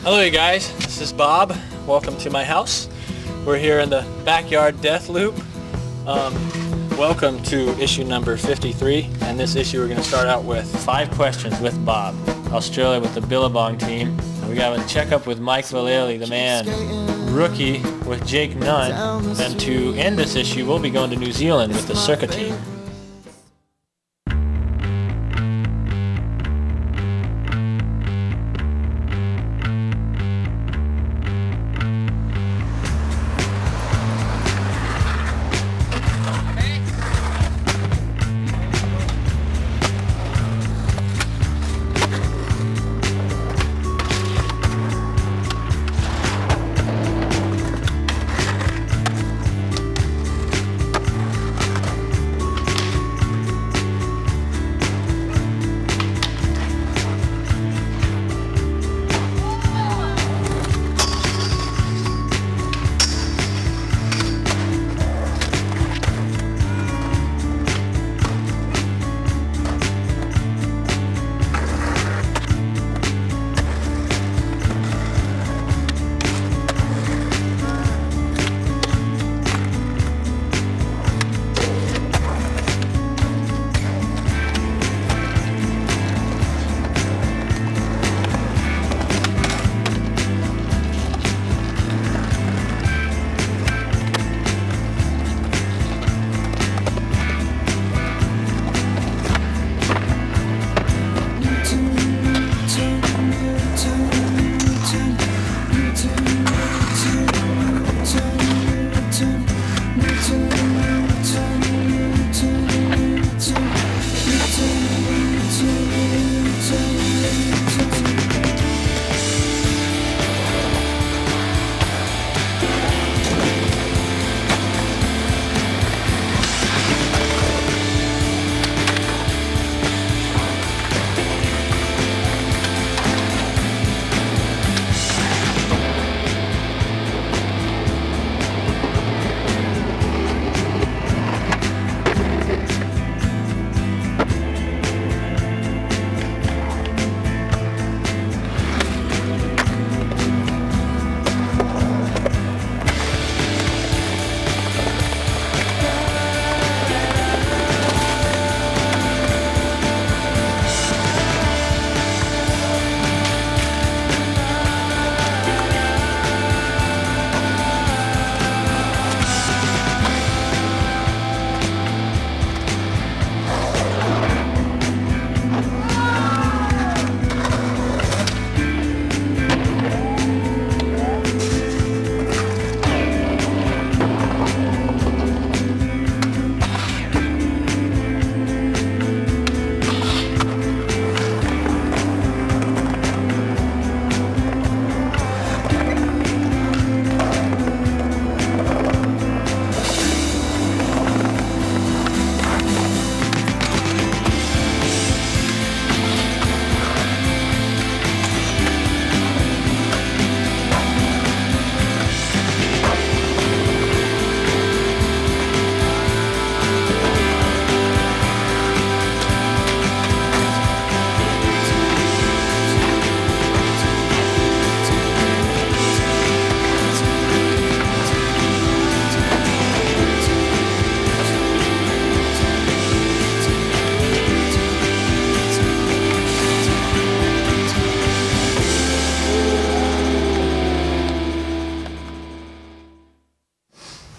Hello you guys, this is Bob. Welcome to my house. We're here in the backyard death loop. Welcome to issue number 53, and this issue we're going to start out with 5 questions with Bob, Australia with the Billabong team. And we got a checkup with Mike Vallely, the man, rookie with Jake Nunn, and to end this issue we'll be going to New Zealand with the Circa team.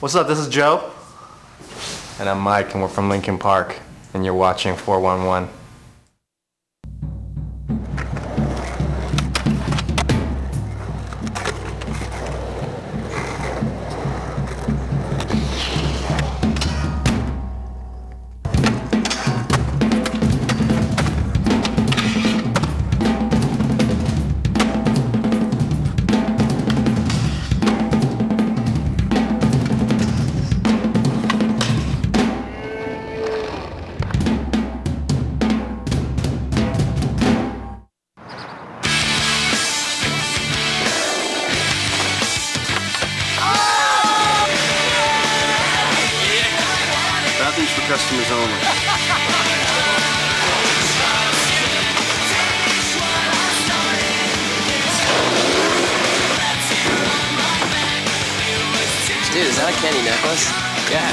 What's up, this is Joe. And I'm Mike, and we're from Lincoln Park, and you're watching 411. Bathrooms for customers only. Dude, is that a Kenny necklace? Yeah.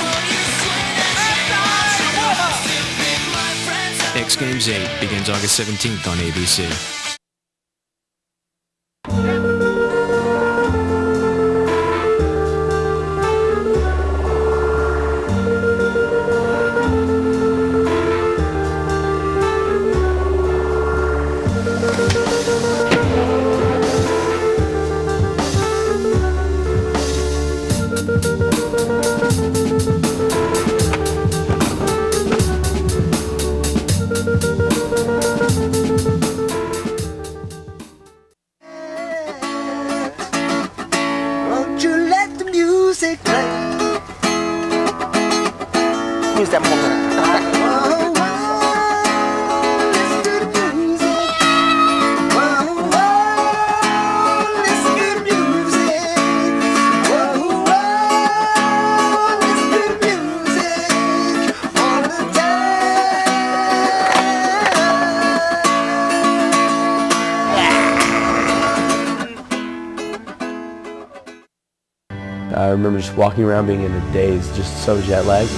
X Games 8 begins August 17th on ABC. Won't you let the music play? Use that moment. Listen to the music. Listen to the music. Listen to the music all the I remember just walking around being in a daze, just so jet lagged.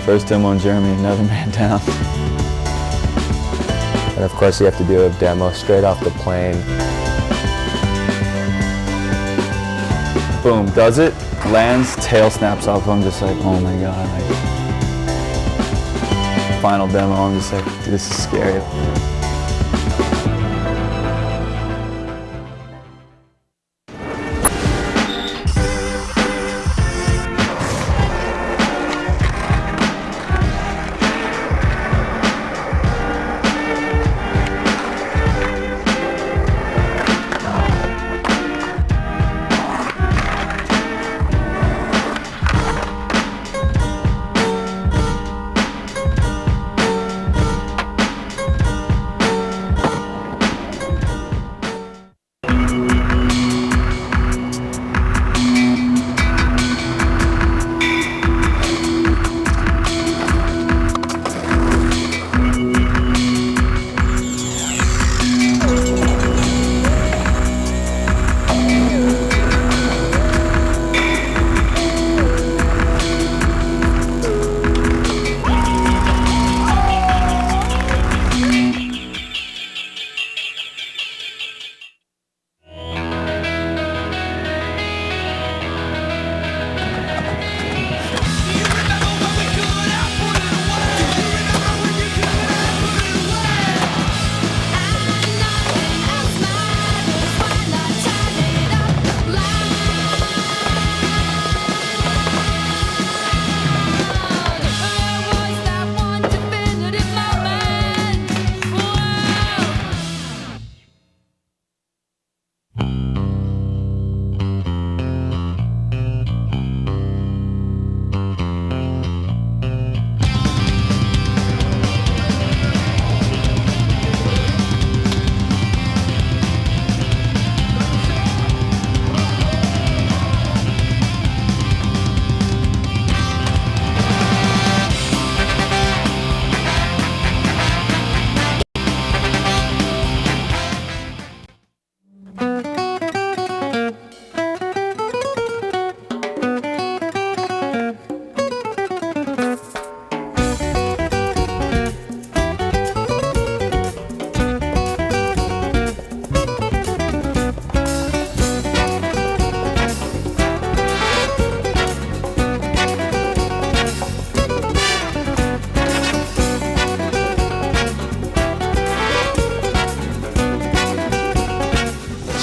First demo in Germany, another man down. And of course you have to do a demo straight off the plane. Boom, does it, lands, tail snaps off. I'm just like, oh my god. Like, final demo, I'm just like, dude, this is scary.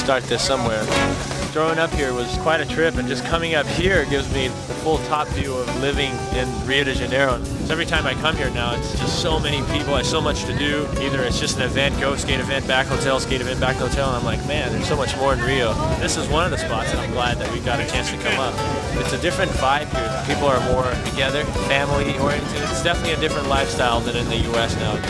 Start this somewhere. Growing up here was quite a trip, and just coming up here gives me the full top view of living in Rio de Janeiro. So every time I come here now, it's just so many people, so much to do. Either it's just an event, go skate event, back hotel, skate event, back hotel, and I'm like, man, there's so much more in Rio. This is one of the spots, and I'm glad that we got a chance to come up. It's a different vibe here. People are more together, family oriented. It's definitely a different lifestyle than in the US now.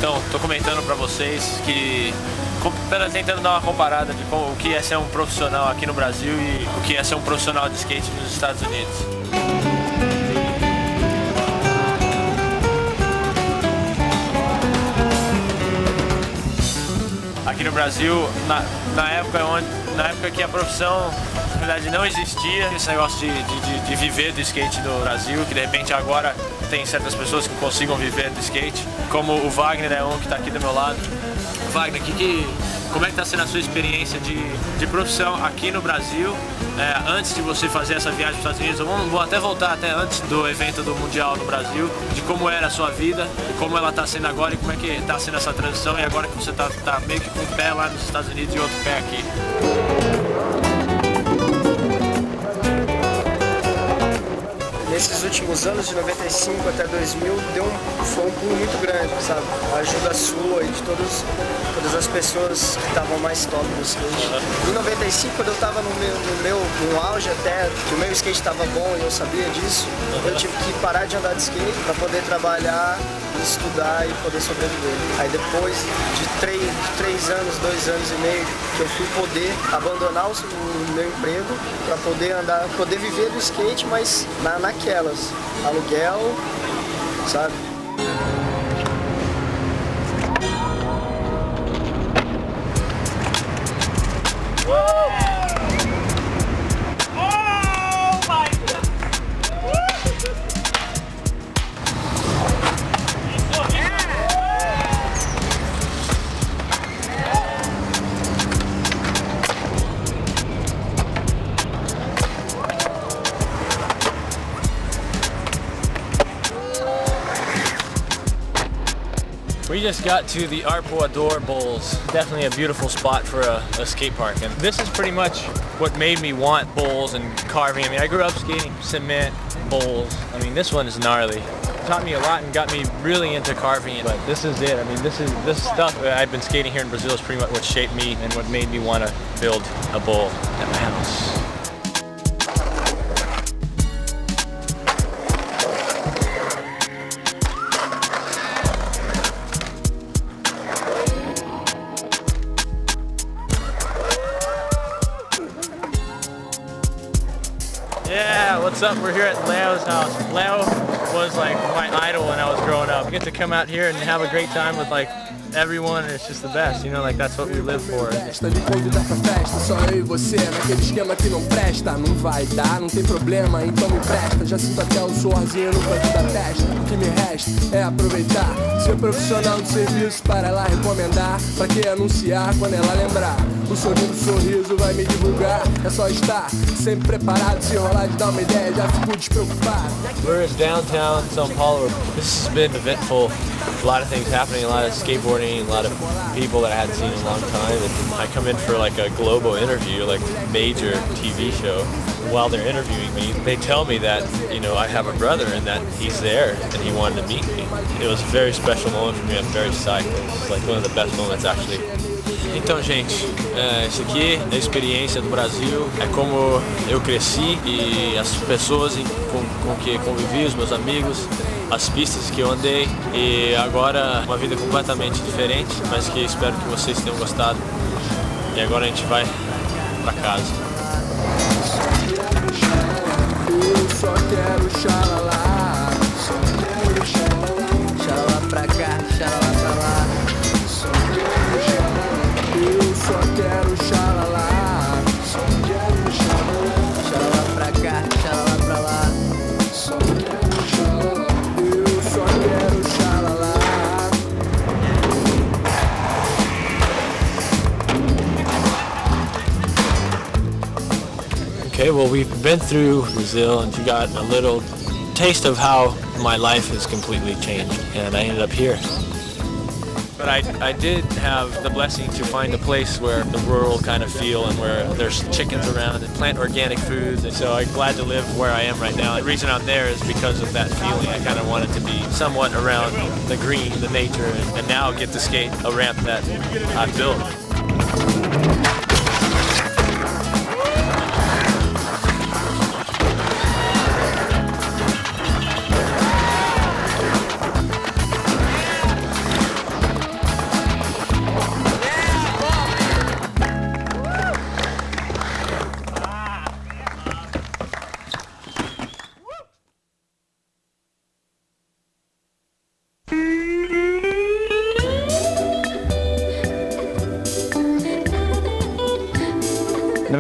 Então, tô comentando pra vocês que tentando dar uma comparada de o que é ser um profissional aqui no Brasil e o que é ser um profissional de skate nos Estados Unidos. Aqui no Brasil, na época que a profissão na verdade não existia, esse negócio de viver do skate no Brasil, que de repente agora tem certas pessoas que consigam viver do skate, como o Wagner é um que está aqui do meu lado. Wagner, como é que está sendo a sua experiência de profissão aqui no Brasil, antes de você fazer essa viagem para os Estados Unidos? Vou até voltar até antes do evento do Mundial no Brasil, de como era a sua vida, e como ela está sendo agora, e como é que está sendo essa transição, e agora que você está meio que com um pé lá nos Estados Unidos e outro pé aqui. Nesses últimos anos, de 95 até 2000, foi um pulo muito grande, sabe? A ajuda sua e de todas as pessoas que estavam mais top no skate. Em 95, quando eu estava no auge até, que o meu skate estava bom e eu sabia disso, eu tive que parar de andar de skate para poder trabalhar, estudar e poder sobreviver. Aí depois de 3 anos, 2 anos e meio, que eu fui poder abandonar o meu emprego para poder viver do skate, mas naquelas, aluguel, sabe? We just got to the Arpoador Bowls. Definitely a beautiful spot for a skate park. And this is pretty much what made me want bowls and carving. I mean, I grew up skating cement, bowls. I mean, this one is gnarly. It taught me a lot and got me really into carving. But this is it. I mean, this stuff I've been skating here in Brazil is pretty much what shaped me and what made me want to build a bowl at my house. Yeah, what's up? We're here at Leo's house. Leo was like my idol when I was growing up. I get to come out here and have a great time with like everyone, and it's just the best, you know, like that's what we live for. De convidar pra festa, só eu e você, naquele esquema que não presta. Não vai dar, não tem problema, então me presta. Já sinto até o suorzinho no canto da testa. O que me resta é aproveitar, ser profissional de serviço para lá recomendar. Pra que anunciar quando ela lembrar? O sorriso vai me divulgar. É só estar sempre preparado, se rolar de dar uma ideia, já fico despreocupado. We're in downtown São Paulo. This has been eventful. A lot of things happening, a lot of skateboarding, a lot of people that I hadn't seen in a long time. And I come in for like a global interview, like major TV show. While they're interviewing me, they tell me that, you know, I have a brother and that he's there and he wanted to meet me. It was a very special moment for me. I'm very psyched. It's like one of the best moments actually. Então, gente, isso aqui é a experiência do Brasil, é como eu cresci e as pessoas com que convivi, os meus amigos, as pistas que eu andei, e agora uma vida completamente diferente, mas que espero que vocês tenham gostado. E agora a gente vai pra casa. Eu só quero xalala, xalala pra cá, xalala pra lá. Eu só quero xalala, xalala pra cá, xalala pra lá. Eu só quero xalala. Okay, well, we've been through Brazil and you got a little taste of how my life has completely changed, and I ended up here. But I did have the blessing to find a place where the rural kind of feel and where there's chickens around and plant organic foods. And so I'm glad to live where I am right now. The reason I'm there is because of that feeling. I kind of wanted to be somewhat around the green, the nature, and now get to skate a ramp that I built.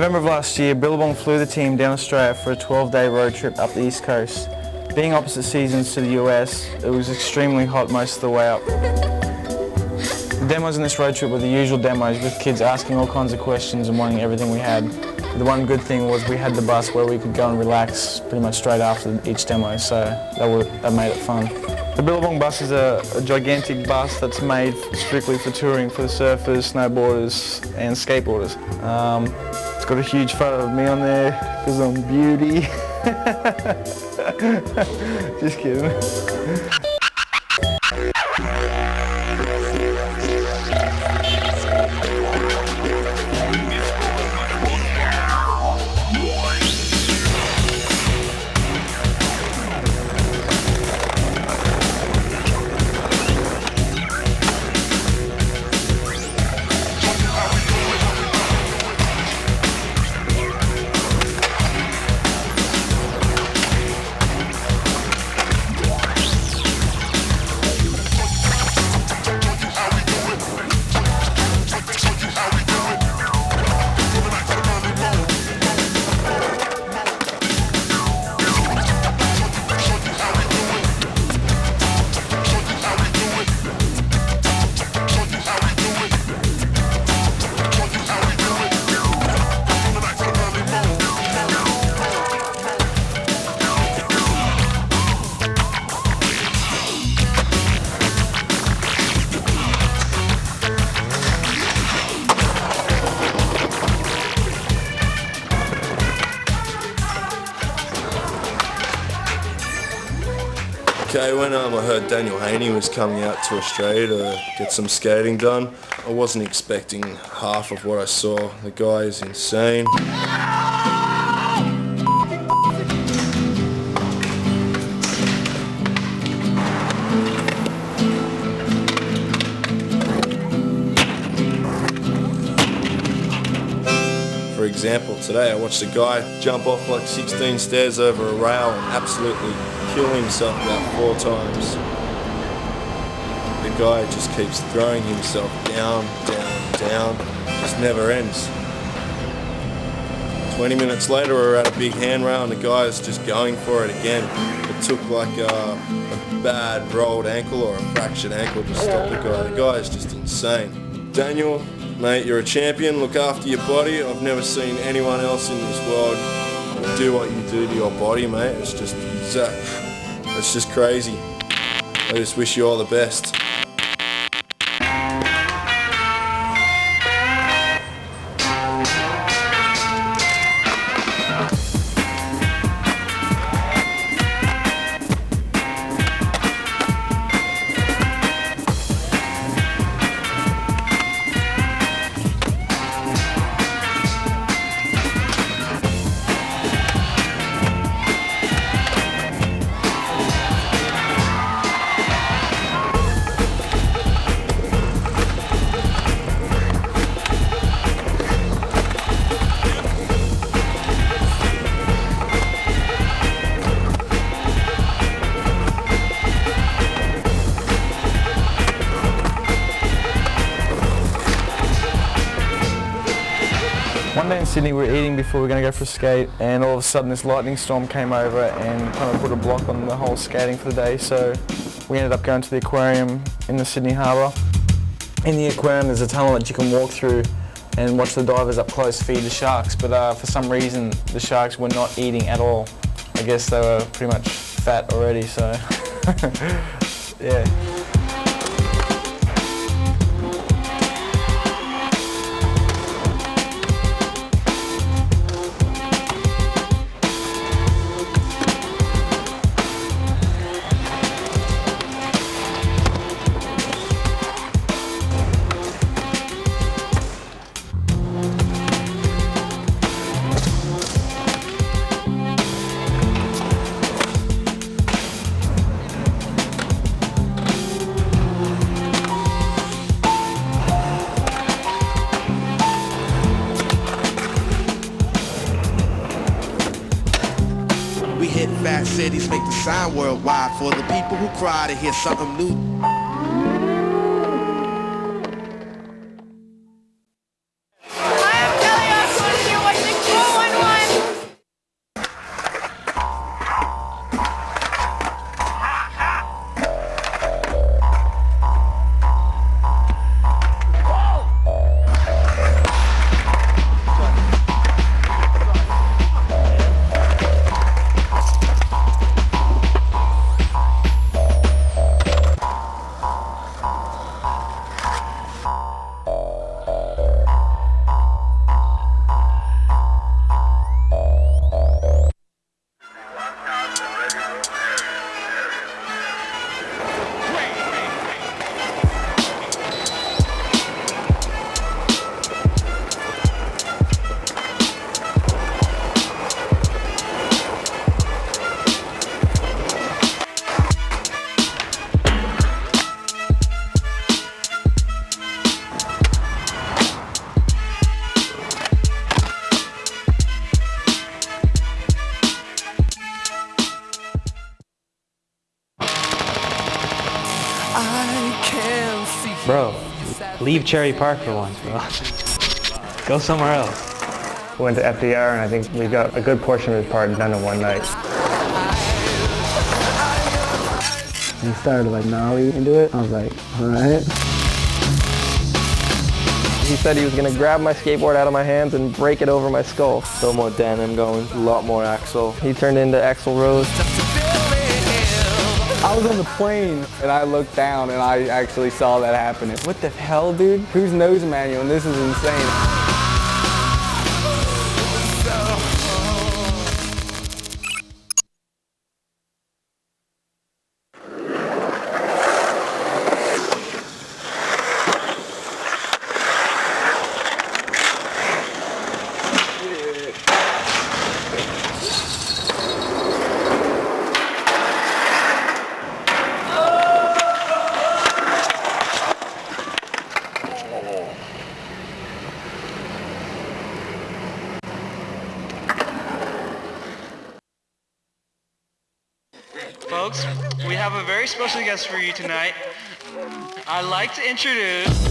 November of last year, Billabong flew the team down Australia for a 12-day road trip up the East Coast. Being opposite seasons to the US, it was extremely hot most of the way up. The demos in this road trip were the usual demos, with kids asking all kinds of questions and wanting everything we had. The one good thing was we had the bus where we could go and relax pretty much straight after each demo, so that made it fun. The Billabong bus is a gigantic bus that's made strictly for touring for the surfers, snowboarders and skateboarders. It's got a huge photo of me on there because I'm beauty. Just kidding. Okay, when I heard Daniel Haney was coming out to Australia to get some skating done, I wasn't expecting half of what I saw. The guy is insane. For example, today I watched a guy jump off like 16 stairs over a rail and absolutely kill himself about 4 times. The guy just keeps throwing himself down, down, down. Just never ends. 20 minutes later we're at a big handrail and the guy is just going for it again. It took like a bad rolled ankle or a fractured ankle to stop the guy. The guy is just insane. Daniel, mate, you're a champion. Look after your body. I've never seen anyone else in this world do what you do to your body, mate. It's just crazy. I just wish you all the best. One day in Sydney we were eating before we were going to go for a skate, and all of a sudden this lightning storm came over and kind of put a block on the whole skating for the day, so we ended up going to the aquarium in the Sydney Harbour. In the aquarium there's a tunnel that you can walk through and watch the divers up close feed the sharks, but for some reason the sharks were not eating at all. I guess they were pretty much fat already, so yeah. We hit fat cities, make the sign worldwide. For the people who cry to hear something new. I'm Kelly, I'm going to watching I can see. Bro, leave Cherry Park for once, bro. Go somewhere else. Went to FDR, and I think we got a good portion of his part done in one night. He started like, no, we can do it. I was like, all right. He said he was gonna grab my skateboard out of my hands and break it over my skull. No more denim going, a lot more Axel. He turned into Axl Rose. I was on the plane and I looked down and I actually saw that happening. What the hell, dude? Whose nose manual? And this is insane. Folks, we have a very special guest for you tonight. I'd like to introduce...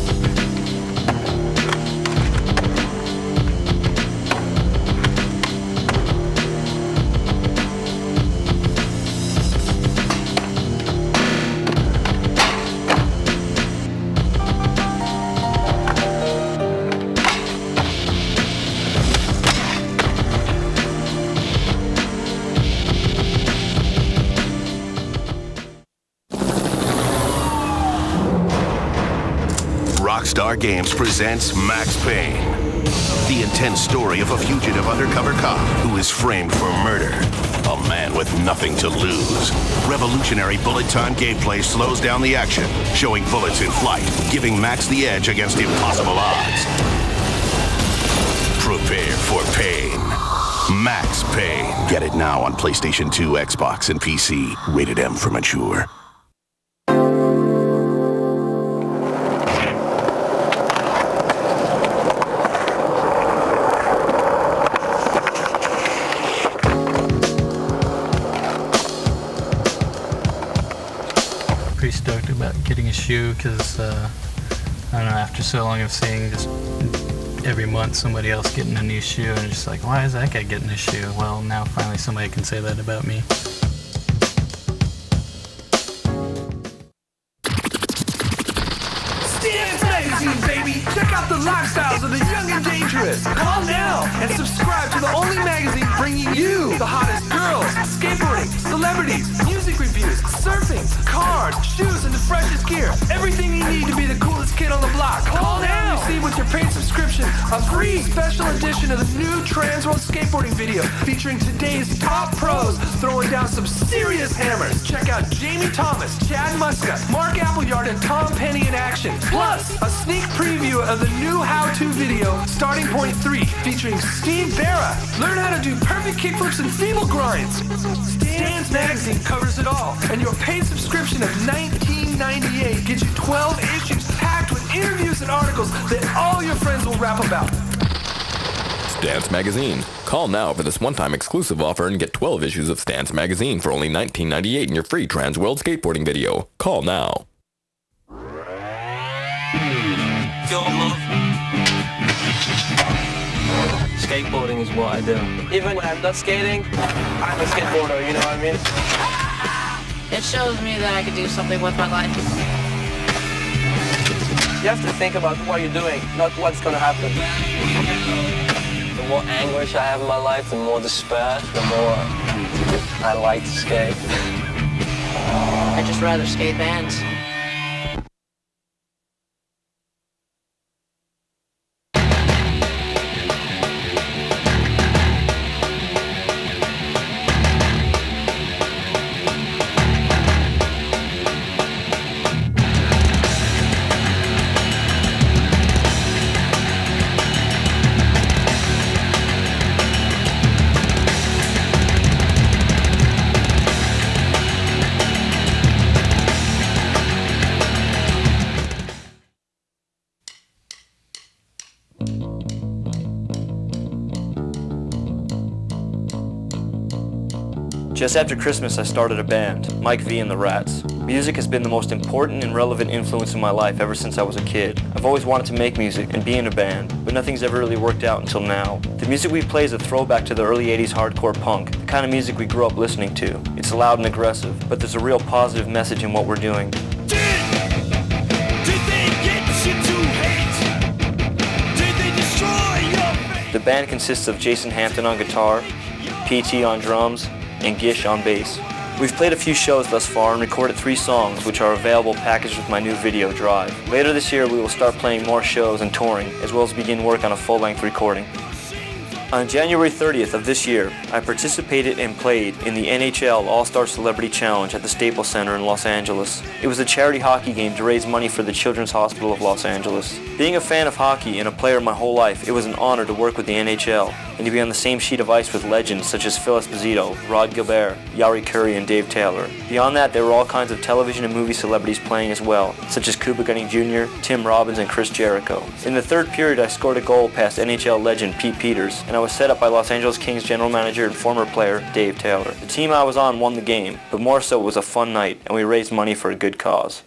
Rockstar Games presents Max Payne, the intense story of a fugitive undercover cop who is framed for murder. A man with nothing to lose. Revolutionary bullet time gameplay slows down the action, showing bullets in flight, giving Max the edge against impossible odds. Prepare for pain. Max Payne. Get it now on PlayStation 2, Xbox, and PC. Rated M for mature. Pretty stoked about getting a shoe because I don't know, after so long of seeing just every month somebody else getting a new shoe, and it's just like, why is that guy getting a shoe? Well, now finally somebody can say that about me. Dance Magazine, baby! Check out the lifestyles of the young and dangerous. Call now and subscribe to the only magazine bringing you the hottest girls, skateboarding, celebrities, music reviews, surfing, cars, shoes, and the freshest gear. Everything you need to be the coolest kid on the block. Call now and receive with your paid subscription a free special edition of the new Trans World skateboarding video featuring today's top pros throwing down some serious hammers. Check out Jamie Thomas, Chad Muska, Mark Appleyard, and Tom Penny in action. Plus, a sneak preview of the new how-to video, Starting Point 3, featuring Steve Barra. Learn how to do perfect kickflips and feeble grinds. Stan's Magazine covers it all, and your paid subscription of $19.98 gets you 12 issues packed with interviews and articles that all your friends will rap about. Stance Magazine. Call now for this one-time exclusive offer and get 12 issues of Stance Magazine for only $19.98 in your free Trans World skateboarding video. Call now. Skateboarding is what I do. Even when I'm not skating, I'm a skateboarder, you know what I mean? It shows me that I can do something with my life. You have to think about what you're doing, not what's gonna happen. The more anguish I have in my life, the more despair, the more I like to skate. I'd just rather skate bands. Just after Christmas, I started a band, Mike V and the Rats. Music has been the most important and relevant influence in my life ever since I was a kid. I've always wanted to make music and be in a band, but nothing's ever really worked out until now. The music we play is a throwback to the early 80s hardcore punk, the kind of music we grew up listening to. It's loud and aggressive, but there's a real positive message in what we're doing. The band consists of Jason Hampton on guitar, PT on drums, and Gish on bass. We've played a few shows thus far and recorded 3 songs which are available packaged with my new video, Drive. Later this year we will start playing more shows and touring, as well as begin work on a full-length recording. On January 30th of this year, I participated and played in the NHL All-Star Celebrity Challenge at the Staples Center in Los Angeles. It was a charity hockey game to raise money for the Children's Hospital of Los Angeles. Being a fan of hockey and a player my whole life, it was an honor to work with the NHL and to be on the same sheet of ice with legends such as Phil Esposito, Rod Gilbert, Yari Curry, and Dave Taylor. Beyond that, there were all kinds of television and movie celebrities playing as well, such as Cuba Gooding Jr., Tim Robbins, and Chris Jericho. In the third period, I scored a goal past NHL legend Pete Peters, and I was set up by Los Angeles Kings general manager and former player Dave Taylor. The team I was on won the game, but more so it was a fun night, and we raised money for a good cause.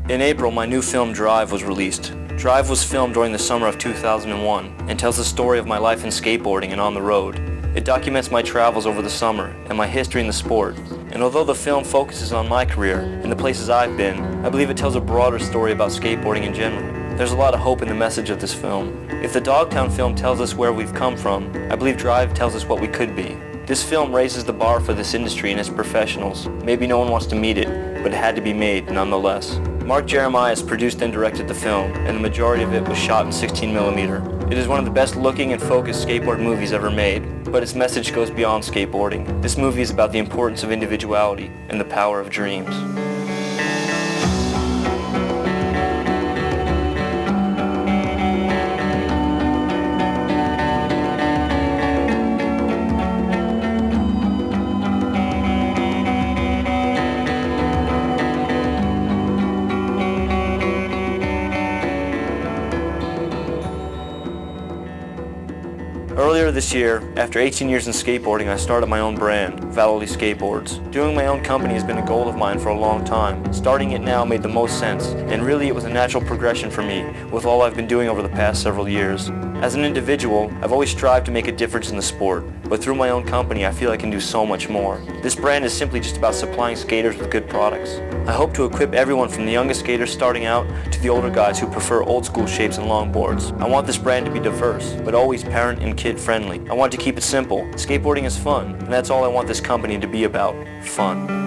In April, my new film Drive was released. Drive was filmed during the summer of 2001 and tells the story of my life in skateboarding and on the road. It documents my travels over the summer and my history in the sport. And although the film focuses on my career and the places I've been, I believe it tells a broader story about skateboarding in general. There's a lot of hope in the message of this film. If the Dogtown film tells us where we've come from, I believe Drive tells us what we could be. This film raises the bar for this industry and its professionals. Maybe no one wants to meet it, but it had to be made nonetheless. Mark Jeremias produced and directed the film, and the majority of it was shot in 16mm. It is one of the best looking and focused skateboard movies ever made, but its message goes beyond skateboarding. This movie is about the importance of individuality and the power of dreams. Earlier this year, after 18 years in skateboarding, I started my own brand, Valley Skateboards. Doing my own company has been a goal of mine for a long time. Starting it now made the most sense, and really it was a natural progression for me with all I've been doing over the past several years. As an individual, I've always strived to make a difference in the sport, but through my own company, I feel I can do so much more. This brand is simply just about supplying skaters with good products. I hope to equip everyone from the youngest skaters starting out to the older guys who prefer old school shapes and longboards. I want this brand to be diverse, but always parent and kid friendly. I want to keep it simple. Skateboarding is fun, and that's all I want this company to be about, fun.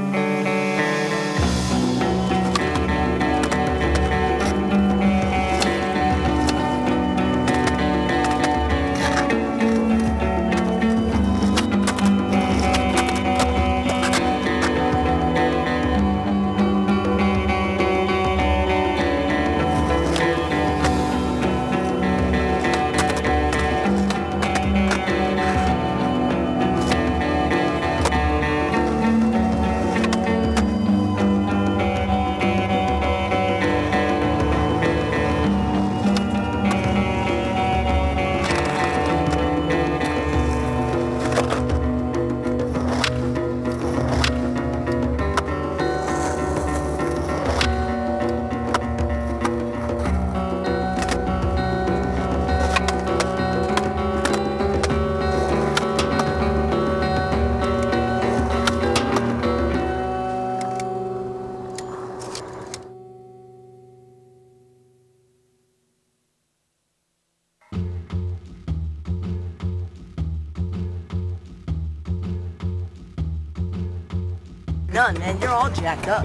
None, man. You're all jacked up.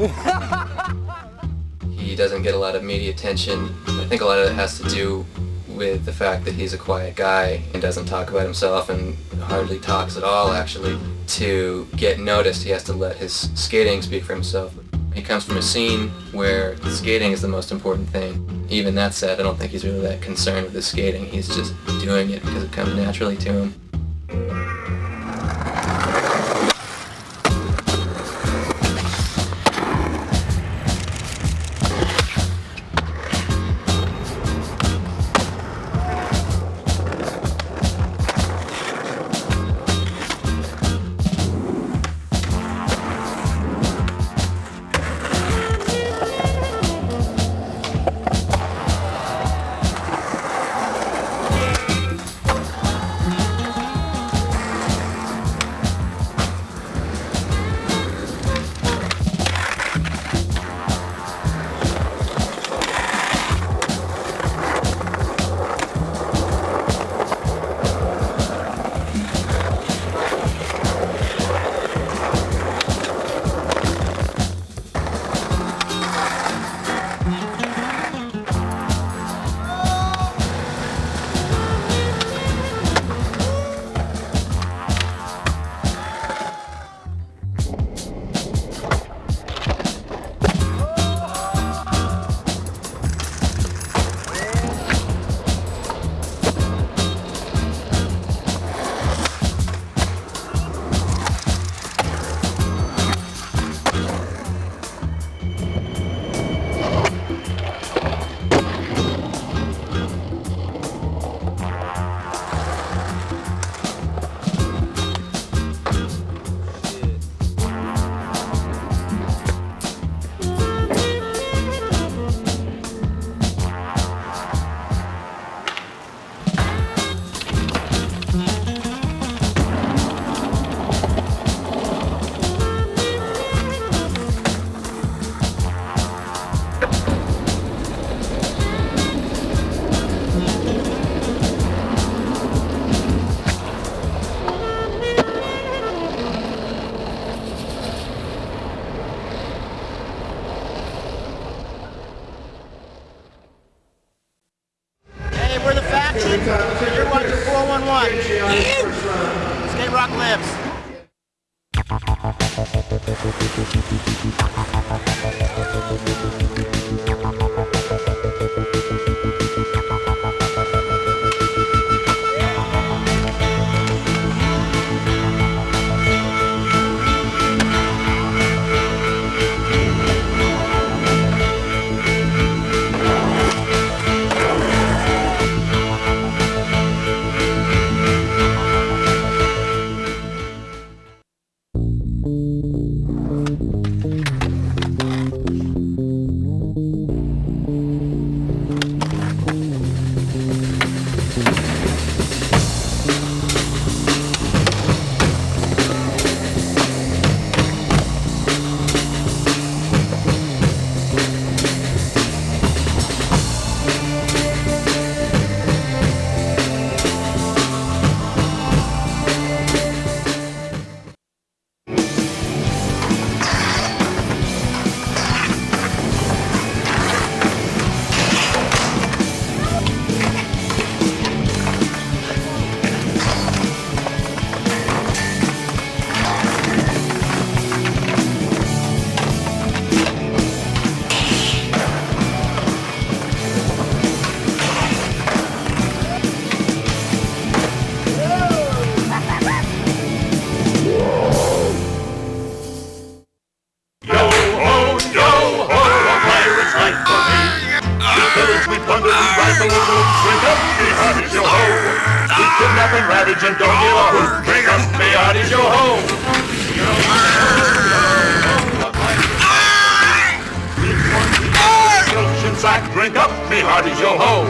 He doesn't get a lot of media attention. I think a lot of it has to do with the fact that he's a quiet guy and doesn't talk about himself and hardly talks at all, actually. To get noticed, he has to let his skating speak for himself. He comes from a scene where skating is the most important thing. Even that said, I don't think he's really that concerned with his skating. He's just doing it because it comes naturally to him. Drink up, me hearties, yo-ho.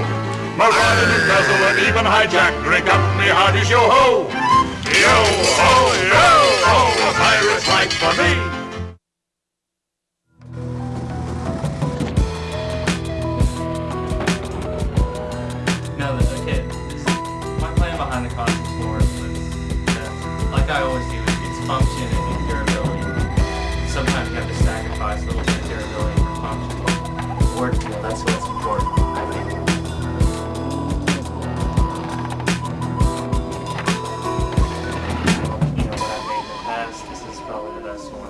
Marauding and guzzle and even hijack. Drink up, me hearties, yo-ho. Yo-ho, yo-ho, a pirate's life for me. No, okay. My plan behind the costume floor is like I always do, it's function and durability. Sometimes you have to sacrifice a little bit of durability for function. Work feel, that's what's important, I think. You know what I've made in the past, this is probably the best one.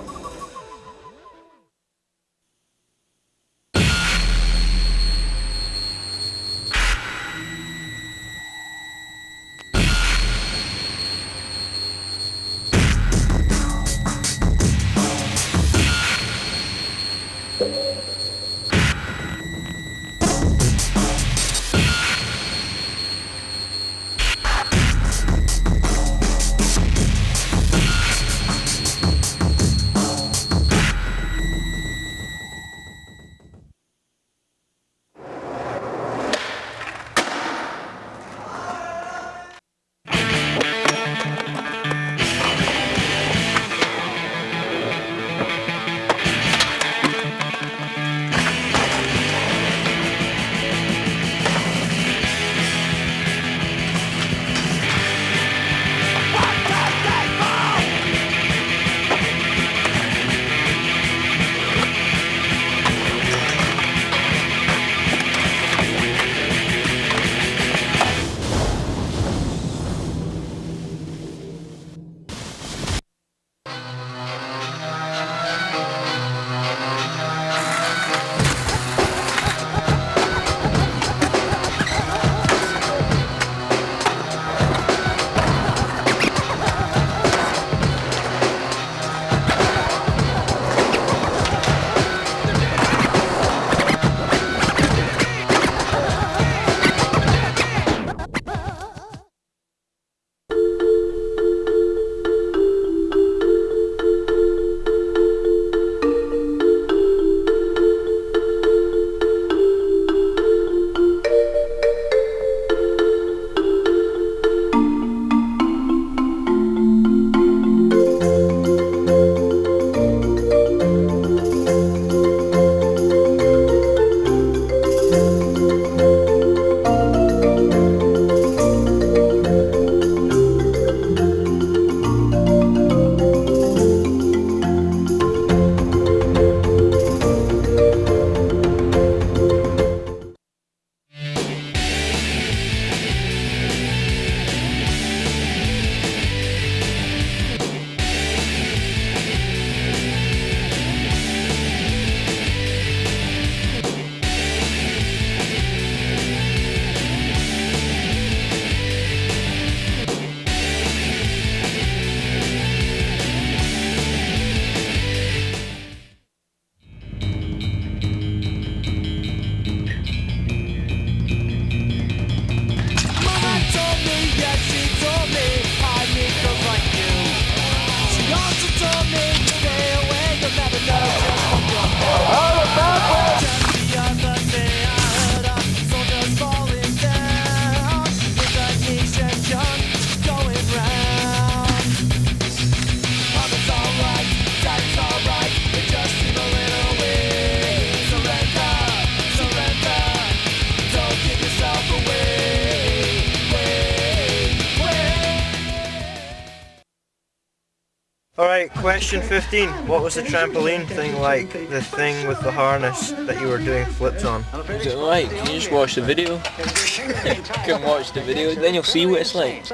Alright, question 15. What was the trampoline thing like? The thing with the harness that you were doing flips on? Is it alright? Can you just watch the video? You can watch the video, then you'll see what it's like.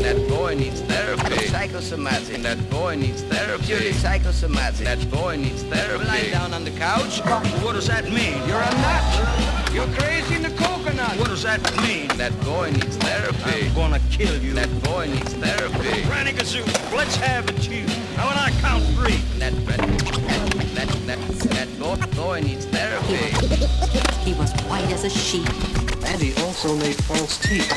That boy needs therapy. Psychosomatic. That boy needs therapy. Purely psychosomatic. That boy needs therapy. Lying down on the couch. What does that mean? You're a nut. You're crazy in the coconut. What does that mean? That boy needs therapy. I'm gonna kill you. That boy needs therapy. Granny Gazoo, let's have it, Chief. Now when I count 3. That boy needs therapy. He was white as a sheet. And he also made false teeth.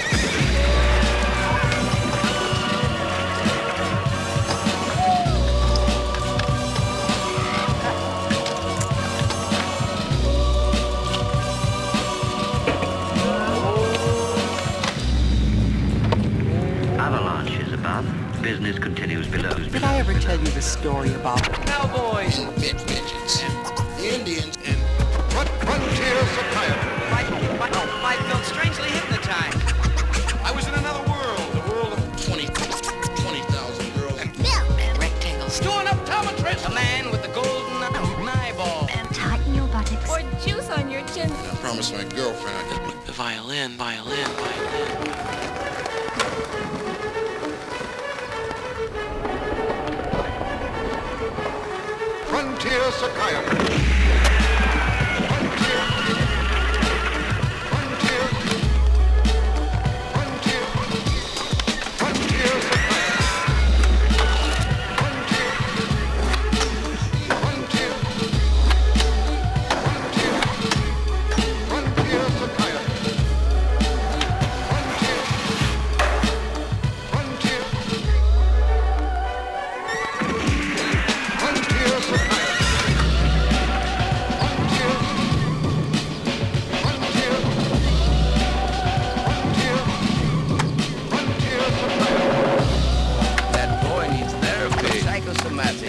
Avalanches above. Business continues below. Did I ever tell you the story about Cowboys, midgets, and Indians, and frontier psychiatry. I felt strangely hypnotized. I was in another world, the world of 20,000 girls. And rectangles? doing optometrist. A man with the golden eyeball. And tighten your buttocks. Or juice on your chin. I promised my girlfriend I'd The violin. Frontier psychiatry.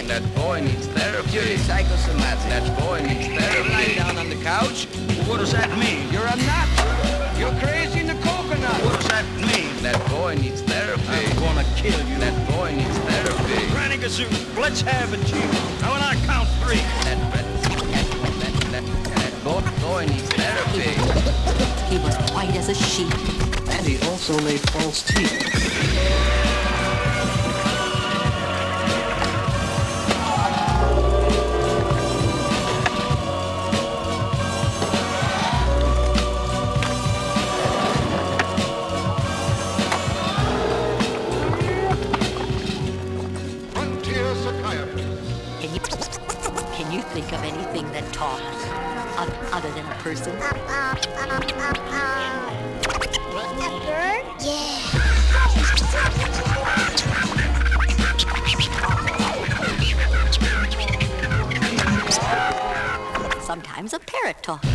That boy needs therapy. Purely psychosomatic. That boy needs therapy. Lying down on the couch. What does that mean? You're a nut. You're crazy in the coconut. What does that mean? That boy needs therapy. I'm gonna kill you. That boy needs therapy. Granny Gazoo, let's have it, Chief. Now when I count 3. That boy needs therapy. He was white as a sheet. And he also made false teeth. Can you think of anything that talks other than a person? A bird? Yeah. Sometimes a parrot talks.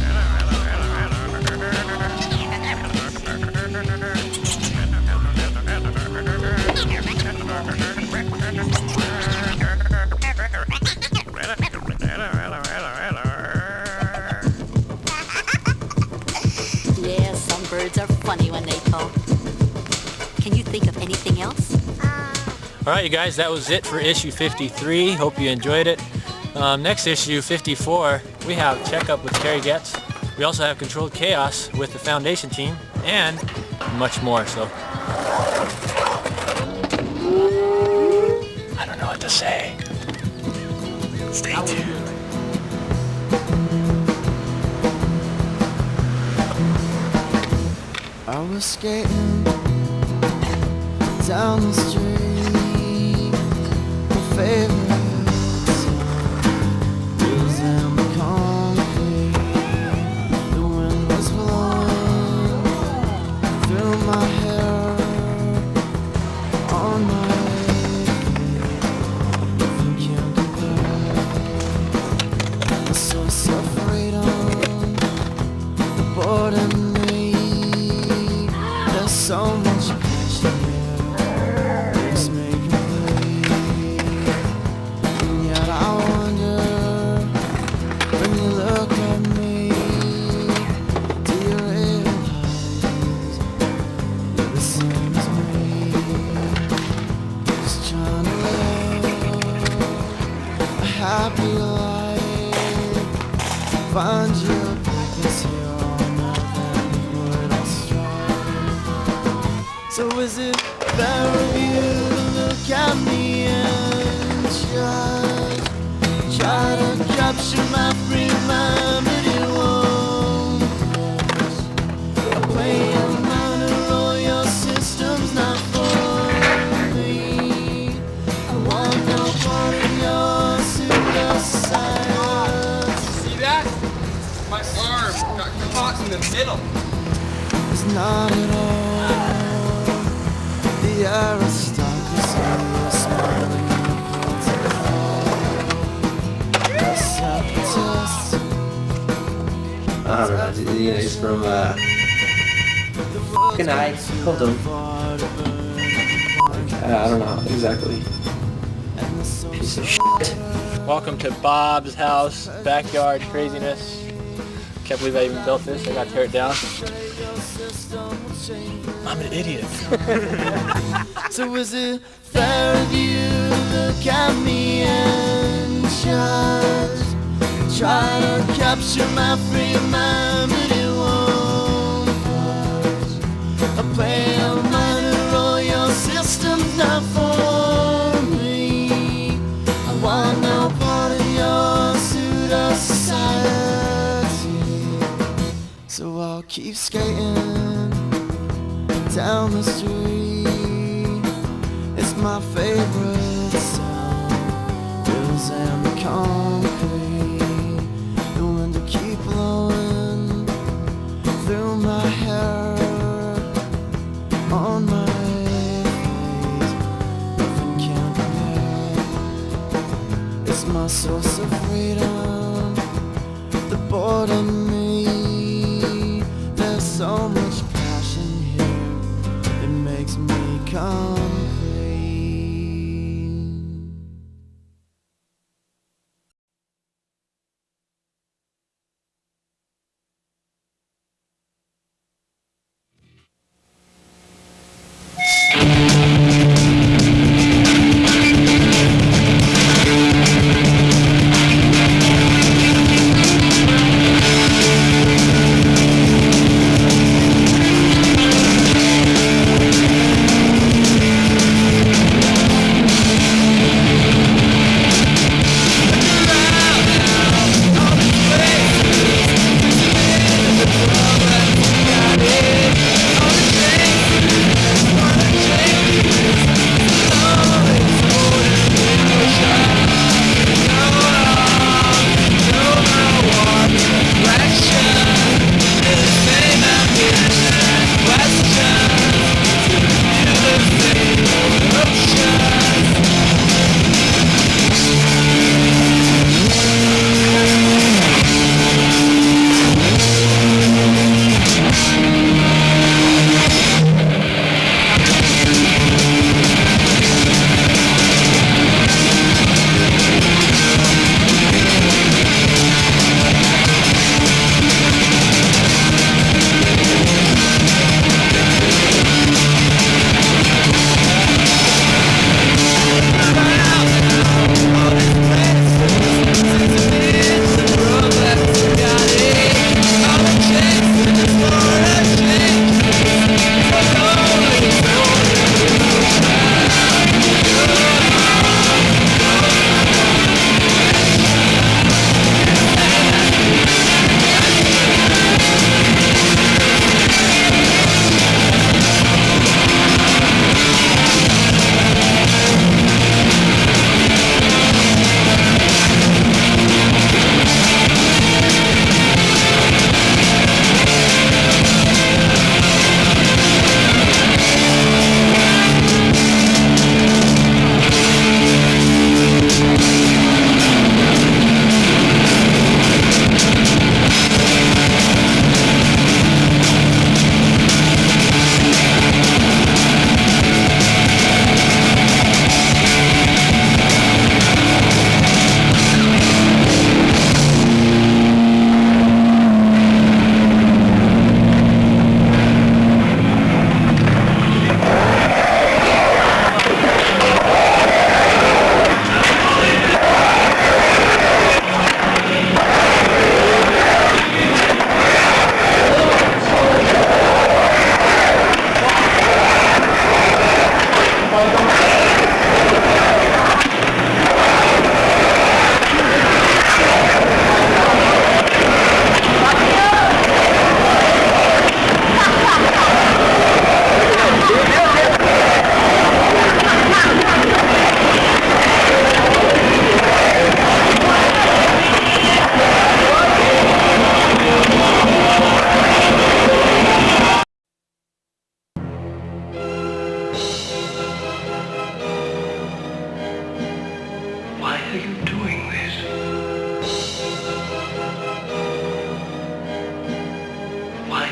Yeah, some birds are funny when they talk. Can you think of anything else? All right, you guys, that was it for issue 53. Hope you enjoyed it. Next issue, 54, we have Checkup with Terry Getz. We also have Controlled Chaos with the Foundation team, and much more. So I don't know what to say. Stay tuned. I was skating down the street. My favorite song was in the concrete. The wind was blowing through my hair, on my feet. Nothing can compare. I saw freedom, the board and me. There's so much passion here. There's So is it fair of you to look at me and just try to capture my free mind, but it won't? I play a minor role, your system's not for me. I want no part of your pseudoscience. See that? My arm got caught in the middle. It's not at all the aristocracy you're smiling I don't know, he's from, fucking I killed him. I don't know, exactly. Piece of shit. Welcome to Bob's house, backyard craziness. Can't believe I even built this. I got to tear it down. I'm an idiot. So is it fair of you to look at me and just try to capture my free mind, but it won't? I play a minor role, your system's not for me. I want no part of your pseudo-society. So I'll keep skating down the street. It's my favorite sound. Wheels and concrete. The wind will keep blowing through my hair, on my face. Nothing can compare. It's my source of freedom, the board in me. There's so much passion here, it makes me come.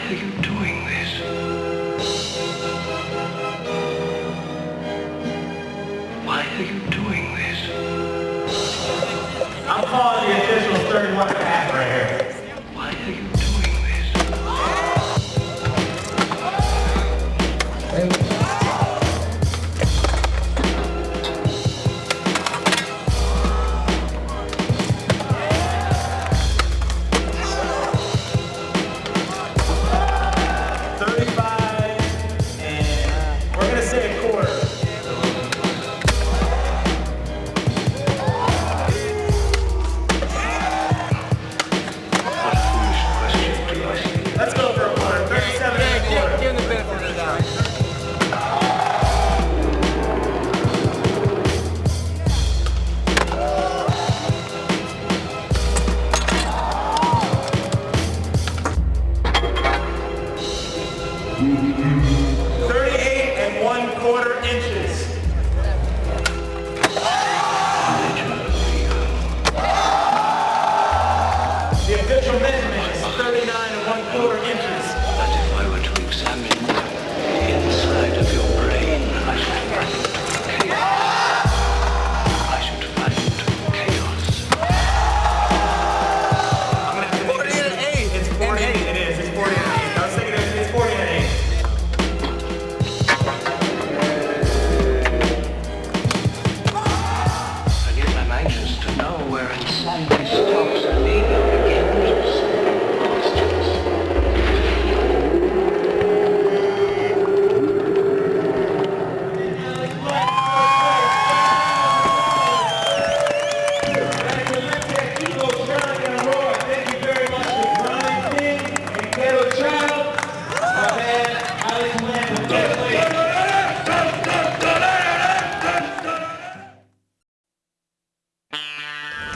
are you doing this? Why are you doing this? I'm calling the officials 31 and a half right here. Why are you doing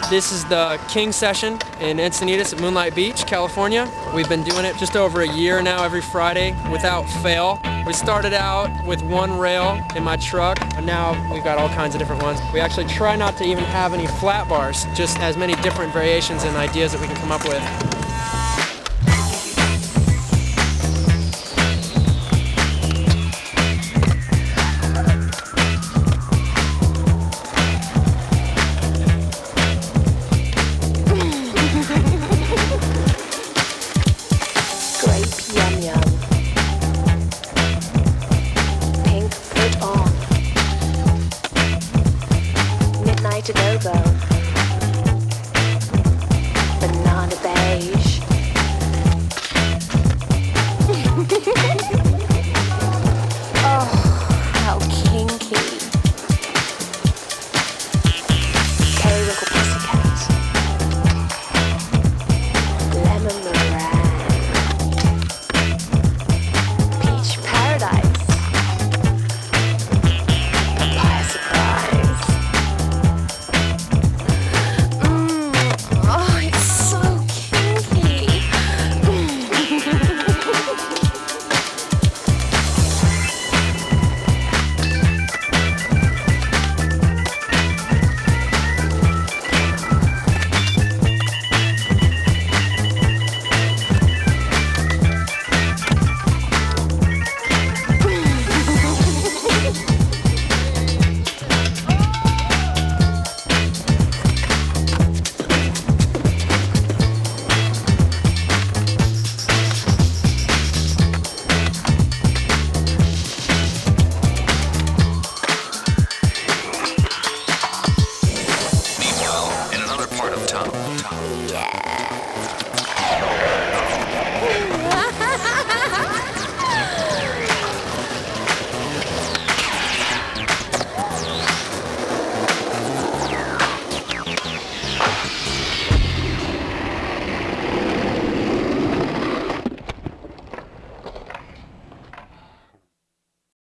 This is the King session in Encinitas at Moonlight Beach, California. We've been doing it just over a year now, every Friday, without fail. We started out with one rail in my truck, and now we've got all kinds of different ones. We actually try not to even have any flat bars, just as many different variations and ideas that we can come up with.